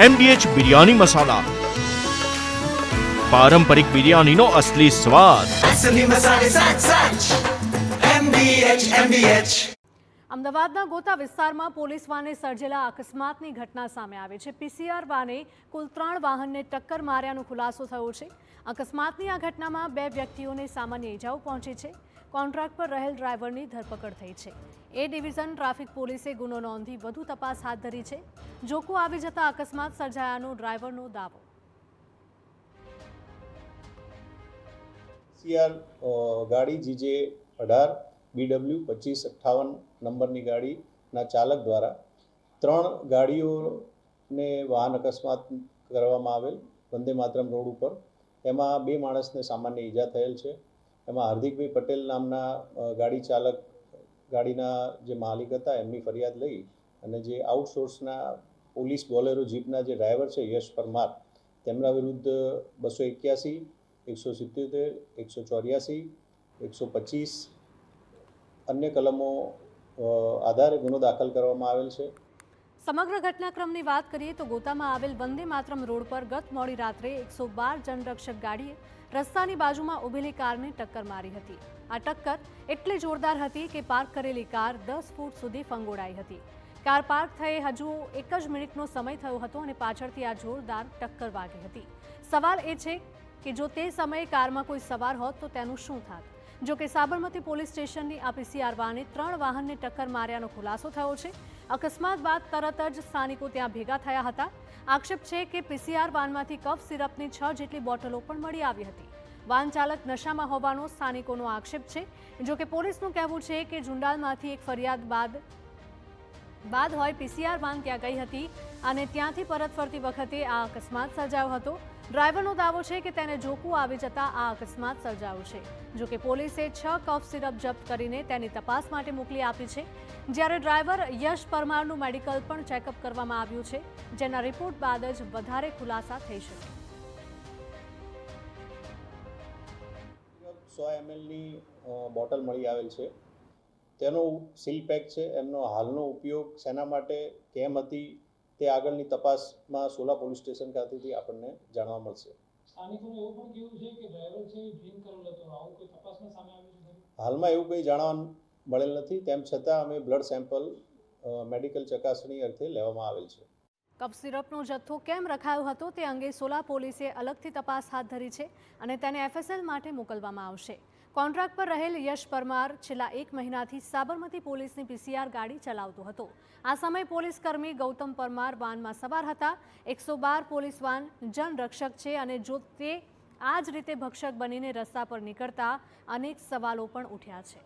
MDH biryani મસાલા, પારંપરિક બિરયાનીનો અસલી સ્વાદ. અમદાવાદના ગોતા વિસ્તારમાં પોલીસ વાને સર્જેલા અકસ્માતની ઘટના સામે આવી છે. PCR વાને કુલ 3 વાહનને ટક્કર માર્યાનો ખુલાસો થયો છે. અકસ્માતની આ ઘટનામાં 2 વ્યક્તિઓને સામાન્ય ઈજાઓ પહોંચી છે. કોન્ટ્રાક્ટ પર રહેલ ડ્રાઈવરની ધરપકડ થઈ છે. એ ડિવિઝન ટ્રાફિક પોલીસે ગુનો નોંધી વધુ તપાસ હાથ ધરી છે. જોખું આવી જતા અકસ્માત સર્જાયાનો ડ્રાઈવરનો દાવો. ગાડી GJ 18 BW 2558 નંબરની ગાડીના ચાલક દ્વારા 3 ગાડીઓને વાહન અકસ્માત કરવામાં આવેલ વંદે માતરમ રોડ ઉપર. એમાં 2 માણસને સામાન્ય ઈજા થયેલ છે. એમાં હાર્દિકભાઈ પટેલ નામના ગાડી ચાલક, ગાડીના જે માલિક હતા, એમની ફરિયાદ લઈ અને જે આઉટસોર્સના પોલીસ બોલેરો જીપના જે ડ્રાઈવર છે યશ પરમાર, તેમના વિરુદ્ધ 281, 177, 184, 125 અન્ય કલમો આધારે ગુનો દાખલ કરવામાં આવેલ છે. સમગ્ર ઘટનાક્રમની વાત કરીએ તો ગોતામાં આવેલ વંદે માતરમ રોડ પર ગત મોડી રાત્રે 112 જનરક્ષક ગાડીએ રસ્તાની બાજુમાં ઊભેલી કારને ટક્કર મારી હતી. આ ટક્કર એટલી જોરદાર હતી કે પાર્ક કરેલી કાર 10 ફૂટ સુધી ફંગોળાઈ હતી. કાર પાર્ક થયે હજુ 1 જ મિનિટનો સમય થયો હતો અને પાછળથી આ જોરદાર ટક્કર વાગી હતી. સવાલ એ છે કે જો તે સમયે કારમાં કોઈ સવાર હોત તો તેનું શું થાત? જો કે સાબરમતી પોલીસ સ્ટેશનની આ PCR વાને 3 વાહનને ટક્કર માર્યાનો ખુલાસો થયો છે. અકસ્માત બાદ તરત જ સ્થાનિકો ત્યાં ભેગા થયા હતા. આક્ષેપ છે કે PCR વાનમાંથી કફ સિરપની 6 જેટલી બોટલો પણ મળી આવી હતી. વાહન ચાલક નશામાં હોવાનો સ્થાનિકોનો આક્ષેપ છે. જો કે પોલીસનું કહેવું છે કે જુંડાલમાંથી એક ફરિયાદ બાદ હોય PCR વાન ત્યાં ગઈ હતી અને ત્યાંથી પરત ફરતી વખતે આ અકસ્માત સર્જાયો હતો. ડ્રાઈવરનો દાવો છે કે તેને જોખું આવી જતા આ અકસ્માત સર્જાયો છે. જો કે પોલીસે 6 કફ સિરપ જપ્ત કરીને તેની તપાસ માટે મોકલી આપી છે. જ્યારે ડ્રાઈવર યશ પરમારનું મેડિકલ પણ ચેકઅપ કરવામાં આવ્યું છે, જેના રિપોર્ટ બાદ જ વધારે ખુલાસા થઈ શકે. 100 mlની બોટલ મળી આવેલ છે. તેનો સીલ પેક છે. એમનો હાલનો ઉપયોગ શેના માટે, કેમ હતી, તે આગળની તપાસમાં સોલા પોલીસ સ્ટેશન ખાતેથી આપણને જાણવા મળશે. સ્થાનિકોને એવું પણ કહેવું છે કે ડ્રાઈવર છે ડ્રિંક કરેલ હતો. આવું કોઈ તપાસમાં સામે આવ્યું છે? હાલમાં એવું કંઈ જાણવા મળેલ નથી. તેમ છતાં અમે બ્લડ સેમ્પલ મેડિકલ ચકાસણી અર્થે લેવામાં આવેલ છે. કફ સિરપનો જથ્થો કેમ રખાયો હતો તે અંગે સોલા પોલીસે અલગથી તપાસ હાથ ધરી છે અને તેને FSL માટે મોકલવામાં આવશે. કોન્ટ્રાક્ટ પર રહેલ યશ પરમાર છેલ્લા 1 મહિનાથી સાબરમતી પોલીસની PCR ગાડી ચલાવતો હતો. આ સમયે પોલીસ કર્મી ગૌતમ પરમાર વાનમાં સવાર હતા. 112 પોલીસ વાન જનરક્ષક છે અને જો તે આ જ રીતે ભક્ષક બનીને રસ્તા પર નીકળતા અનેક સવાલો પણ ઉઠ્યા છે.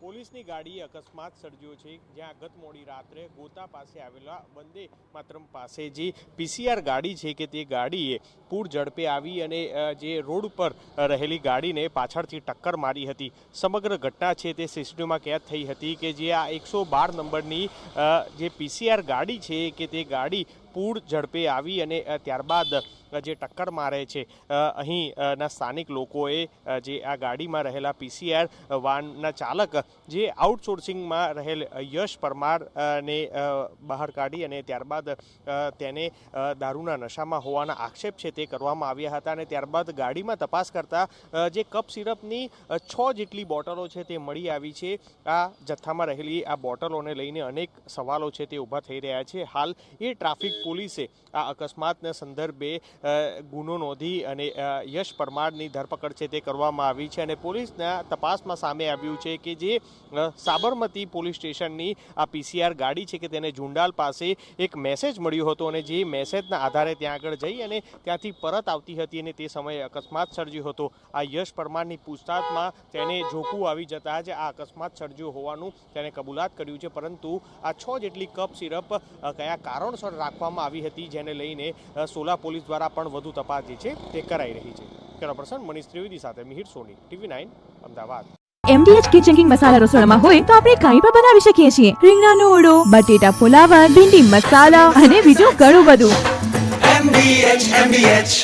પોલીસની ગાડીએ અકસ્માત સર્જ્યો છે, જ્યાં ગત મોડી રાત્રે ગોતા પાસે આવેલા વંદે માતરમ પાસે જે PCR ગાડી છે કે તે ગાડીએ પૂર ઝડપે આવી અને જે રોડ પર રહેલી ગાડીને પાછળથી ટક્કર મારી હતી. સમગ્ર ઘટના છે તે CCTVમાં કેદ થઈ હતી કે જે આ 112 નંબરની જે PCR ગાડી છે કે તે ગાડી પૂર ઝડપે આવી અને ત્યારબાદ જે ટક્કર મારે છે. અહીંના સ્થાનિક લોકોએ જે આ ગાડીમાં રહેલા PCR વાનના ચાલક જે આઉટસોર્સિંગમાં રહેલ યશ પરમારને બહાર કાઢી અને ત્યારબાદ તેને દારૂના નશામાં હોવાના આક્ષેપ છે તે કરવામાં આવ્યા હતા. અને ત્યારબાદ ગાડીમાં તપાસ કરતા જે કપ સિરપની 6 જેટલી બોટલો છે તે મળી આવી છે. આ જથ્થામાં રહેલી આ બોટલોને લઈને અનેક સવાલો છે તે ઊભા થઈ રહ્યા છે. હાલ એ ટ્રાફિક પોલીસે આ અકસ્માતના સંદર્ભે ગુનો નોંધી અને યશ પરમારની ધરપકડ છે તે કરવામાં આવી છે. અને પોલીસના તપાસમાં સામે આવ્યું છે કે જે સાબરમતી પોલીસ સ્ટેશનની આ PCR ગાડી છે કે તેને જુંડાલ પાસે એક મેસેજ મળ્યો હતો અને જે મેસેજના આધારે ત્યાં આગળ જઈ અને ત્યાંથી પરત આવતી હતી અને તે સમયે અકસ્માત સર્જ્યો હતો. આ યશ પરમારની પૂછતાછમાં તેને જોખું આવી જતા જ આ અકસ્માત સર્જ્યો હોવાનું તેને કબૂલાત કર્યું છે. પરંતુ આ 6 જેટલી કપ સિરપ કયા કારણસર રાખવામાં આવી હતી જેને લઈને સોલા પોલીસ દ્વારા પણ વધુ તપાસ જે છે તે કરાઈ રહી છે. કેમેરા પર્સન મનીષ ત્રિવેદી સાથે Mihir Soni, TV9 Ahmedabad. MDH Kitchen King masala રસોડામાં હોય તો આપણે કંઈ પણ બનાવી શકીએ છીએ. રીંગણાનો ઓળો, બટેટા ફુલાવર, ભીંડી મસાલા અને બીજું ઘણું બધું. MDH